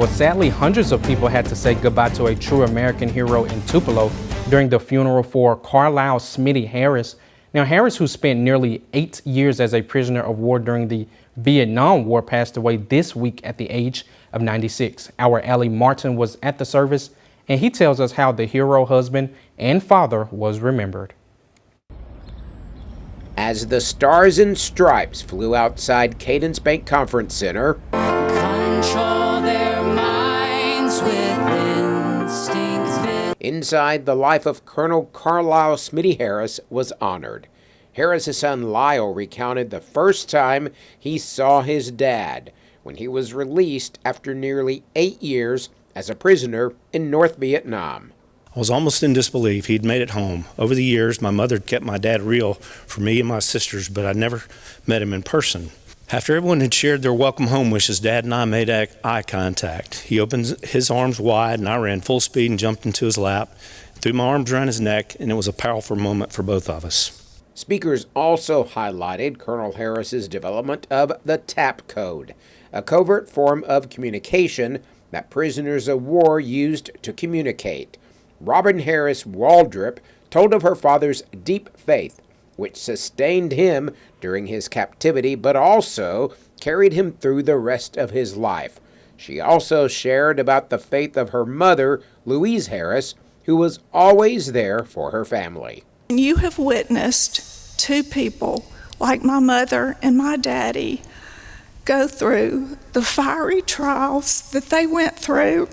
Well, sadly, hundreds of people had to say goodbye to a true American hero in Tupelo during the funeral for col-carlyle-smitty-harris. Now, Harris, who spent nearly 8 years as a prisoner of war during the Vietnam War, passed away this week at the age of 96. Our Allie Martin was at the service, and he tells us how the hero husband and father was remembered. As the Stars and Stripes flew outside Cadence Bank Conference Center, control their minds with instincts. Inside, the life of Colonel Carlyle-Smitty-Harris was honored. Harris's son Lyle recounted the first time he saw his dad when he was released after nearly 8 years as a prisoner in North Vietnam. I was almost in disbelief. He'd made it home. Over the years, my mother had kept my dad real for me and my sisters, but I'd never met him in person. After everyone had shared their welcome home wishes, Dad and I made eye contact. He opened his arms wide, and I ran full speed and jumped into his lap, threw my arms around his neck, and it was a powerful moment for both of us. Speakers also highlighted Colonel Harris's development of the TAP code, a covert form of communication that prisoners of war used to communicate. Robin Harris Waldrop told of her father's deep faith, which sustained him during his captivity, but also carried him through the rest of his life. She also shared about the faith of her mother, Louise Harris, who was always there for her family. You have witnessed two people like my mother and my daddy go through the fiery trials that they went through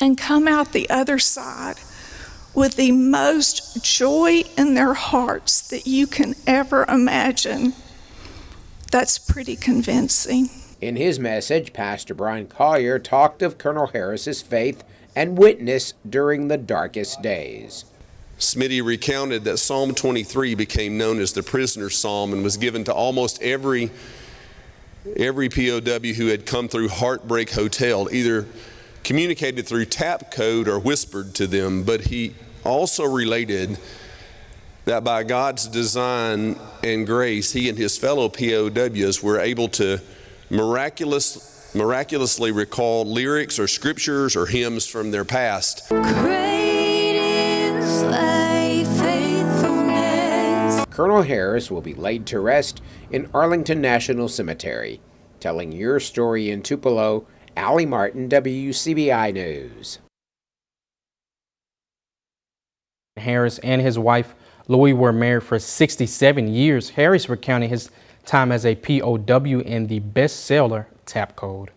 and come out the other side with the most joy in their hearts that you can ever imagine. That's pretty convincing. In his message, Pastor Brian Collier talked of Colonel Harris's faith and witness during the darkest days. Smitty recounted that Psalm 23 became known as the prisoner's psalm and was given to almost every POW who had come through Heartbreak Hotel, either communicated through tap code or whispered to them. But he also related that by God's design and grace, he and his fellow POWs were able to miraculously recall lyrics or scriptures or hymns from their past. Great is thy faithfulness. Colonel Harris will be laid to rest in Arlington National Cemetery. Telling your story in Tupelo, Allie Martin, WCBI News. Harris and his wife, Louie, were married for 67 years. Harris recounted his time as a POW in the bestseller TAP Code.